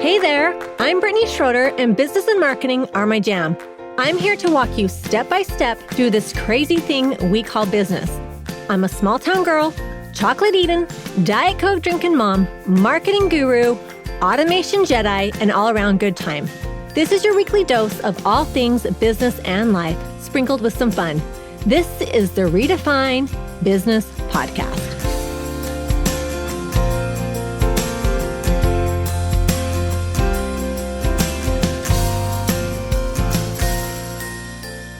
Hey there, I'm Brittany Schroeder, and business and marketing are my jam. I'm here to walk you step by step through this crazy thing we call business. I'm a small town girl, chocolate eating, Diet Coke drinking mom, marketing guru, automation Jedi, and all around good time. This is your weekly dose of all things business and life, sprinkled with some fun. This is the Redefine Business Podcast.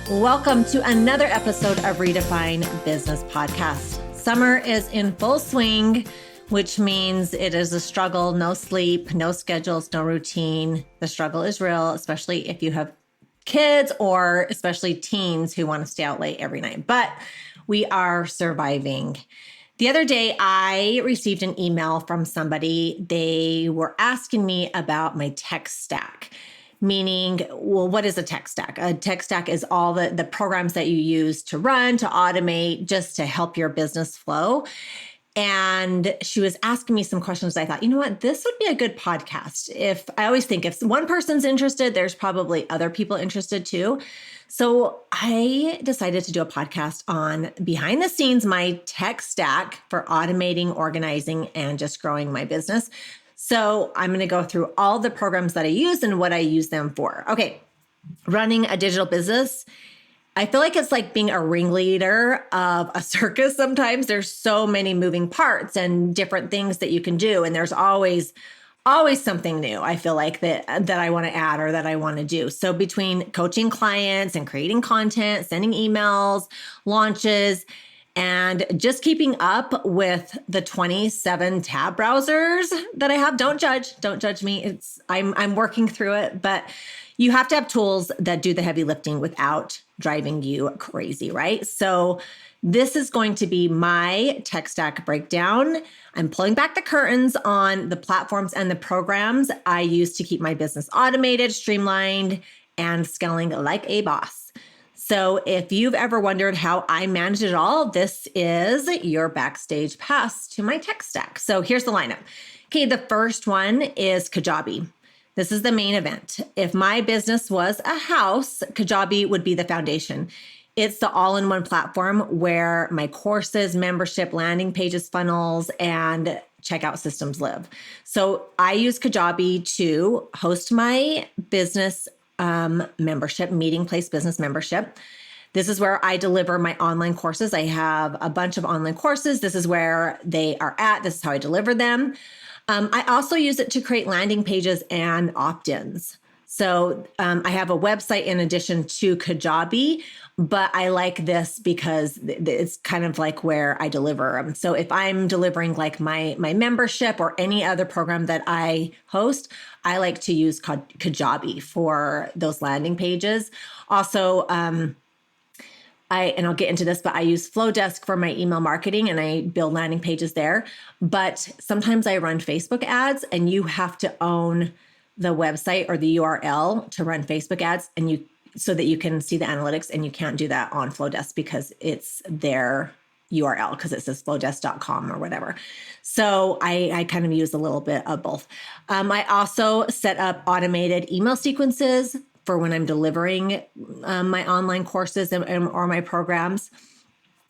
Welcome to another episode of Redefine Business Podcast. Summer is in full swing, which means it is a struggle. No sleep, no schedules, no routine. The struggle is real, especially if you have kids or especially teens who want to stay out late every night. But we are surviving. The other day, I received an email from somebody. They were asking me about my tech stack. Meaning, well, what is a tech stack? A tech stack is all the programs that you use to run, to automate, just to help your business flow. And she was asking me some questions. I thought, you know what, this would be a good podcast. I always think if one person's interested, there's probably other people interested too. So I decided to do a podcast on behind the scenes, my tech stack for automating, organizing, and just growing my business. So I'm going to go through all the programs that I use and what I use them for. Okay, running a digital business. I feel like it's like being a ringleader of a circus sometimes. There's so many moving parts and different things that you can do. And there's always something new, I feel like, that I want to add or that I want to do. So between coaching clients and creating content, sending emails, launches, and just keeping up with the 27 tab browsers that I have. Don't judge me. I'm working through it, but you have to have tools that do the heavy lifting without driving you crazy, right? So this is going to be my tech stack breakdown. I'm pulling back the curtains on the platforms and the programs I use to keep my business automated, streamlined, and scaling like a boss. So if you've ever wondered how I manage it all, this is your backstage pass to my tech stack. So here's the lineup. Okay, the first one is Kajabi. This is the main event. If my business was a house, Kajabi would be the foundation. It's the all-in-one platform where my courses, membership, landing pages, funnels, and checkout systems live. So I use Kajabi to host my business membership, Meeting Place Business Membership. This is where I deliver my online courses. I have a bunch of online courses. This is where they are at. This is how I deliver them. I also use it to create landing pages and opt-ins. So I have a website in addition to Kajabi, but I like this because it's kind of like where I deliver them. So if I'm delivering like my membership or any other program that I host, I like to use Kajabi for those landing pages. Also, and I'll get into this, but I use Flowdesk for my email marketing and I build landing pages there. But sometimes I run Facebook ads and you have to own the website or the URL to run Facebook ads so that you can see the analytics, and you can't do that on Flowdesk because it's their URL because it says flowdesk.com or whatever. So I kind of use a little bit of both. I also set up automated email sequences for when I'm delivering my online courses or my programs.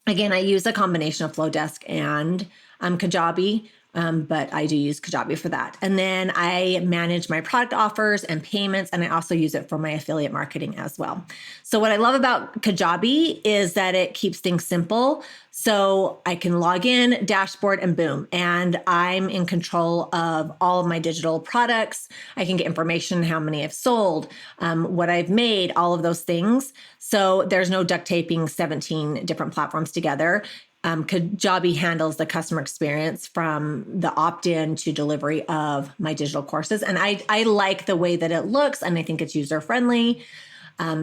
Again, I use a combination of Flowdesk and Kajabi. But I do use Kajabi for that. And then I manage my product offers and payments, and I also use it for my affiliate marketing as well. So what I love about Kajabi is that it keeps things simple. So I can log in, dashboard, and boom. And I'm in control of all of my digital products. I can get information, how many I've sold, what I've made, all of those things. So there's no duct taping 17 different platforms together. Kajabi handles the customer experience from the opt-in to delivery of my digital courses. And I like the way that it looks, and I think it's user-friendly.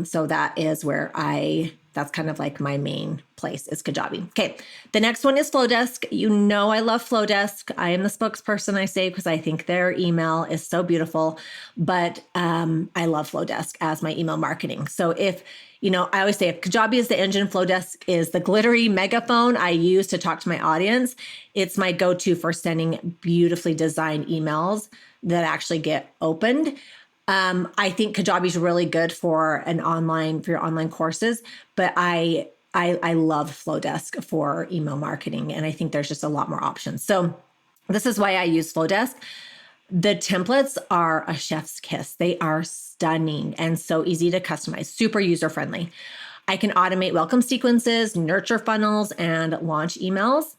So that's where I That's kind of like my main place is Kajabi. Okay. The next one is Flowdesk. You know, I love Flowdesk. I am the spokesperson, I say, because I think their email is so beautiful, but I love Flowdesk as my email marketing. So if, I always say if Kajabi is the engine, Flowdesk is the glittery megaphone I use to talk to my audience. It's my go-to for sending beautifully designed emails that actually get opened. I think Kajabi is really good for your online courses, but I love Flowdesk for email marketing, and I think there's just a lot more options. So this is why I use Flowdesk. The templates are a chef's kiss. They are stunning and so easy to customize, super user-friendly. I can automate welcome sequences, nurture funnels, and launch emails.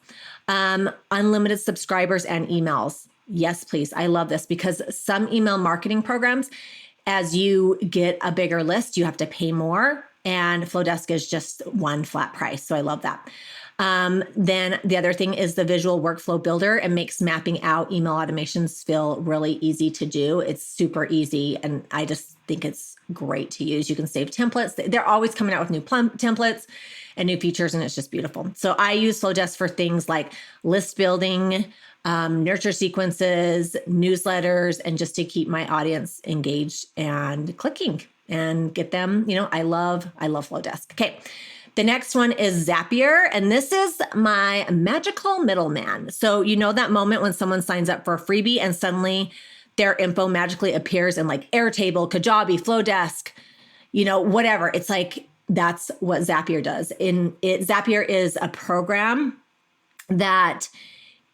Unlimited subscribers and emails. Yes, please. I love this because some email marketing programs, as you get a bigger list, you have to pay more, and Flowdesk is just one flat price. So I love that. Then the other thing is the visual workflow builder. It makes mapping out email automations feel really easy to do. It's super easy, and I just think it's great to use. You can save templates. They're always coming out with new templates and new features, and it's just beautiful. So I use Flowdesk for things like list building, nurture sequences, newsletters, and just to keep my audience engaged and clicking and get them, I love Flowdesk. Okay. The next one is Zapier, and this is my magical middleman. So that moment when someone signs up for a freebie and suddenly their info magically appears in like Airtable, Kajabi, Flowdesk, whatever. It's like, that's what Zapier does. Zapier is a program that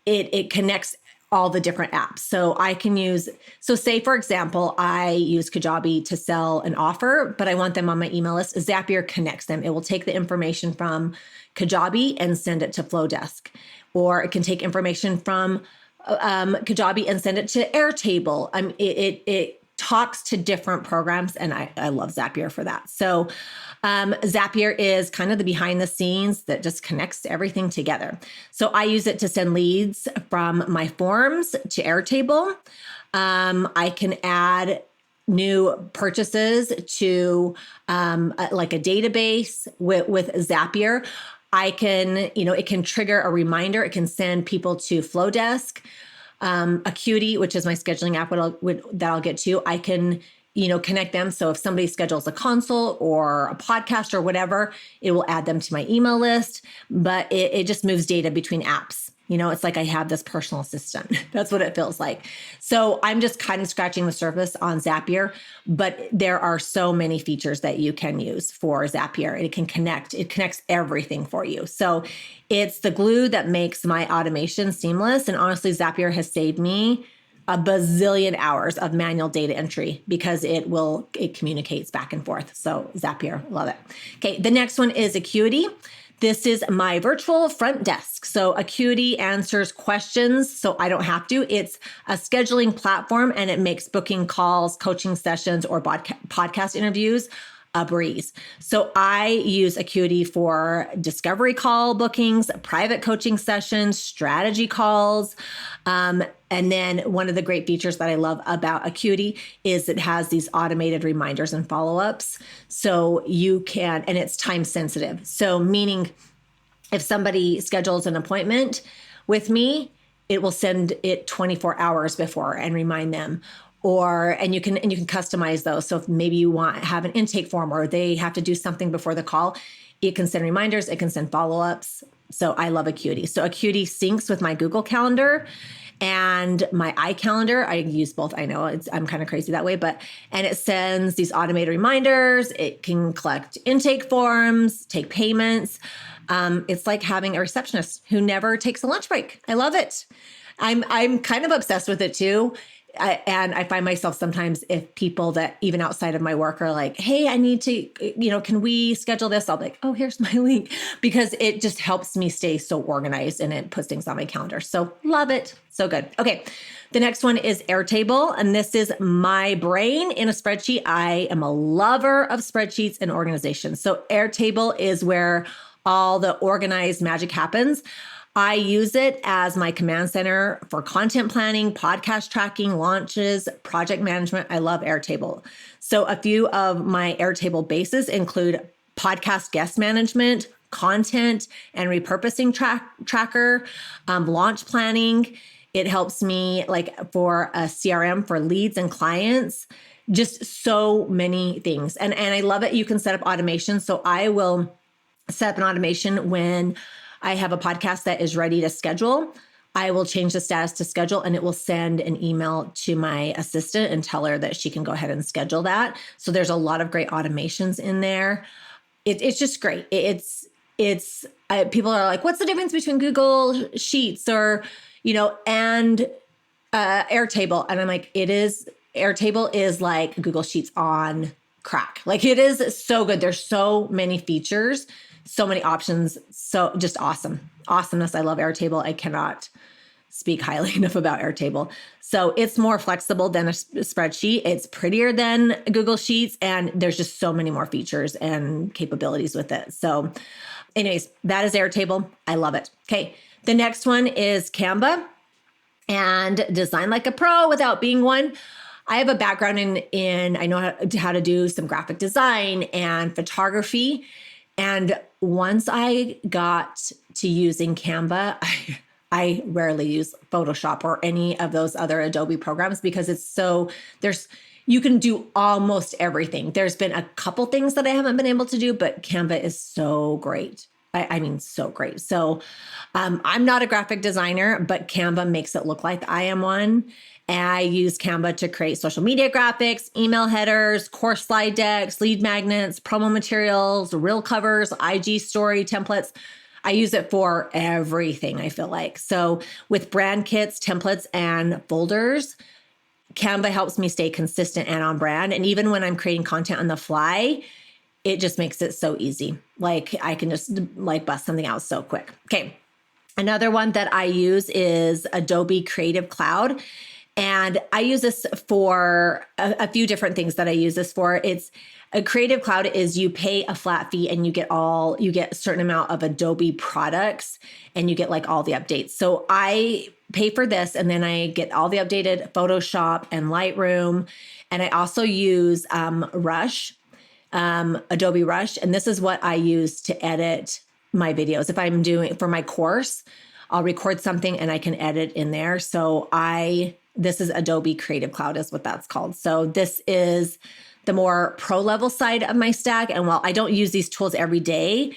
it connects all the different apps. So say, for example, I use Kajabi to sell an offer, but I want them on my email list. Zapier connects them. It will take the information from Kajabi and send it to Flowdesk, or it can take information from Kajabi and send it to Airtable. It talks to different programs, and I love Zapier for that. So Zapier is kind of the behind the scenes that just connects everything together. So I use it to send leads from my forms to Airtable. I can add new purchases to like a database with Zapier. I can, it can trigger a reminder. It can send people to Flowdesk. Acuity, which is my scheduling app that I'll get to, I can, connect them. So if somebody schedules a consult or a podcast or whatever, it will add them to my email list, but it just moves data between apps. It's like I have this personal assistant. That's what it feels like. So I'm just kind of scratching the surface on Zapier, but there are so many features that you can use for Zapier. It connects everything for you. So it's the glue that makes my automation seamless. And honestly, Zapier has saved me a bazillion hours of manual data entry because it communicates back and forth. So Zapier, love it. Okay, the next one is Acuity. This is my virtual front desk. So Acuity answers questions, so I don't have to. It's a scheduling platform, and it makes booking calls, coaching sessions, or podcast interviews a breeze. So I use Acuity for discovery call bookings, private coaching sessions, strategy calls. And then one of the great features that I love about Acuity is it has these automated reminders and follow-ups. So you can, and it's time sensitive. So meaning if somebody schedules an appointment with me, it will send it 24 hours before and remind them. And you can customize those. So if maybe you have an intake form or they have to do something before the call, it can send reminders, it can send follow-ups. So I love Acuity. So Acuity syncs with my Google Calendar and my iCalendar. I use both. I know I'm kind of crazy that way, and it sends these automated reminders. It can collect intake forms, take payments. It's like having a receptionist who never takes a lunch break. I love it. I'm kind of obsessed with it too. And I find myself sometimes, if people that even outside of my work are like, hey, I need to, can we schedule this? I'll be like, oh, here's my link, because it just helps me stay so organized and it puts things on my calendar. So love it. So good. Okay. The next one is Airtable, and this is my brain in a spreadsheet. I am a lover of spreadsheets and organization. So Airtable is where all the organized magic happens. I use it as my command center for content planning, podcast tracking, launches, project management. I love Airtable. So a few of my Airtable bases include podcast guest management, content and repurposing tracker, launch planning. It helps me like for a CRM for leads and clients, just so many things. And I love it. You can set up automation. So I will set up an automation when I have a podcast that is ready to schedule. I will change the status to schedule and it will send an email to my assistant and tell her that she can go ahead and schedule that. So there's a lot of great automations in there. It's just great. People are like, what's the difference between Google Sheets or, and Airtable? And I'm like, Airtable is like Google Sheets on crack. Like it is so good. There's so many features, so many options. So just awesomeness. I love Airtable. I cannot speak highly enough about Airtable. So it's more flexible than a spreadsheet. It's prettier than Google Sheets. And there's just so many more features and capabilities with it. So anyways, that is Airtable. I love it. Okay. The next one is Canva and Design Like a Pro without being one. I have a background in I know how to do some graphic design and photography. And once I got to using Canva, I rarely use Photoshop or any of those other Adobe programs because you can do almost everything. There's been a couple things that I haven't been able to do, but Canva is so great. I mean, so great. So I'm not a graphic designer, but Canva makes it look like I am one. And I use Canva to create social media graphics, email headers, course slide decks, lead magnets, promo materials, reel covers, IG story templates. I use it for everything, I feel like. So with brand kits, templates, and folders, Canva helps me stay consistent and on brand. And even when I'm creating content on the fly, it just makes it so easy. Like I can just like bust something out so quick. Okay. Another one that I use is Adobe Creative Cloud. And I use this for a few different things that I use this for. It's a Creative Cloud is you pay a flat fee and you get a certain amount of Adobe products and you get like all the updates. So I pay for this and then I get all the updated Photoshop and Lightroom. And I also use Rush, Adobe Rush. And this is what I use to edit my videos. If I'm doing for my course, I'll record something and I can edit in there. So this is Adobe Creative Cloud is what that's called. So this is the more pro level side of my stack. And while I don't use these tools every day,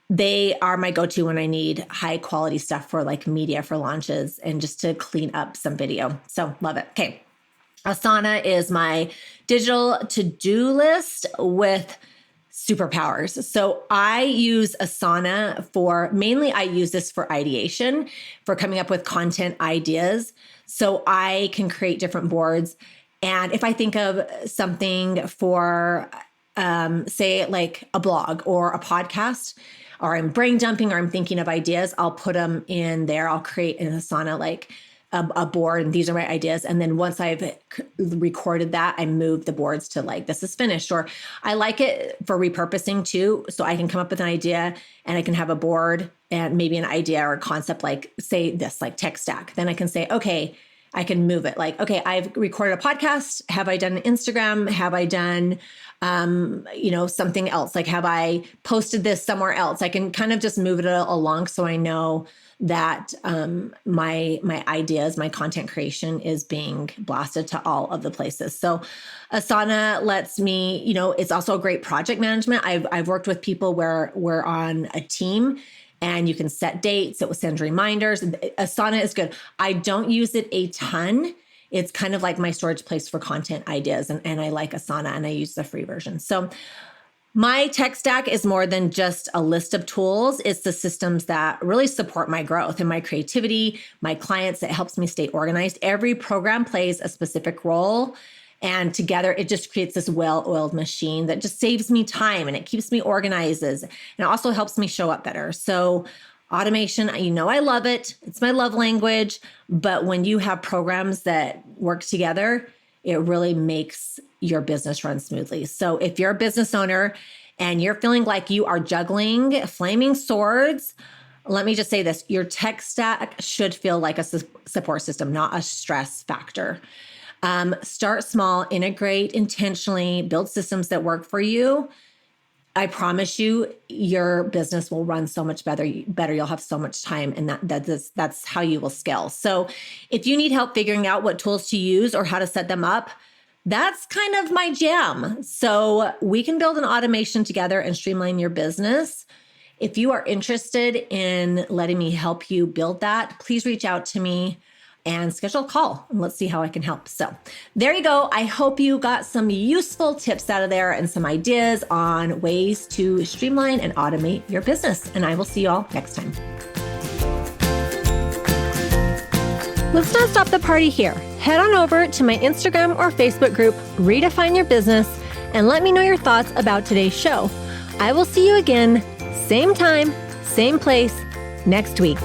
they are my go-to when I need high quality stuff for like media for launches and just to clean up some video. So love it. Okay. Asana is my digital to-do list with superpowers. So I use Asana I use this for ideation, for coming up with content ideas. So I can create different boards. And if I think of something for, say like a blog or a podcast, or I'm brain dumping or I'm thinking of ideas, I'll put them in there. I'll create in Asana like a board and these are my ideas. And then once I've recorded that, I move the boards to like, this is finished. Or I like it for repurposing too. So I can come up with an idea and I can have a board and maybe an idea or a concept, like say this, like tech stack. Then I can say, okay, I can move it. Like, okay, I've recorded a podcast. Have I done an Instagram? Have I done, something else? Like, have I posted this somewhere else? I can kind of just move it along so I know that my ideas, my content creation is being blasted to all of the places. So Asana lets me, it's also a great project management. I've worked with people where we're on a team and you can set dates. It will send reminders. Asana is good. I don't use it a ton. It's kind of like my storage place for content ideas. And I like Asana and I use the free version. So my tech stack is more than just a list of tools. It's the systems that really support my growth and my creativity, my clients. It helps me stay organized. Every program plays a specific role. And together, it just creates this well-oiled machine that just saves me time and it keeps me organized. And it also helps me show up better. So automation, I love it. It's my love language. But when you have programs that work together, it really makes your business run smoothly. So if you're a business owner and you're feeling like you are juggling flaming swords, let me just say this, your tech stack should feel like a support system, not a stress factor. Start small, integrate intentionally, build systems that work for you. I promise you, your business will run so much better. You'll have so much time, and that's how you will scale. So if you need help figuring out what tools to use or how to set them up, that's kind of my jam. So we can build an automation together and streamline your business. If you are interested in letting me help you build that, please reach out to me and schedule a call, and let's see how I can help. So there you go. I hope you got some useful tips out of there and some ideas on ways to streamline and automate your business. And I will see you all next time. Let's not stop the party here. Head on over to my Instagram or Facebook group, Redefine Your Business, and let me know your thoughts about today's show. I will see you again, same time, same place, next week.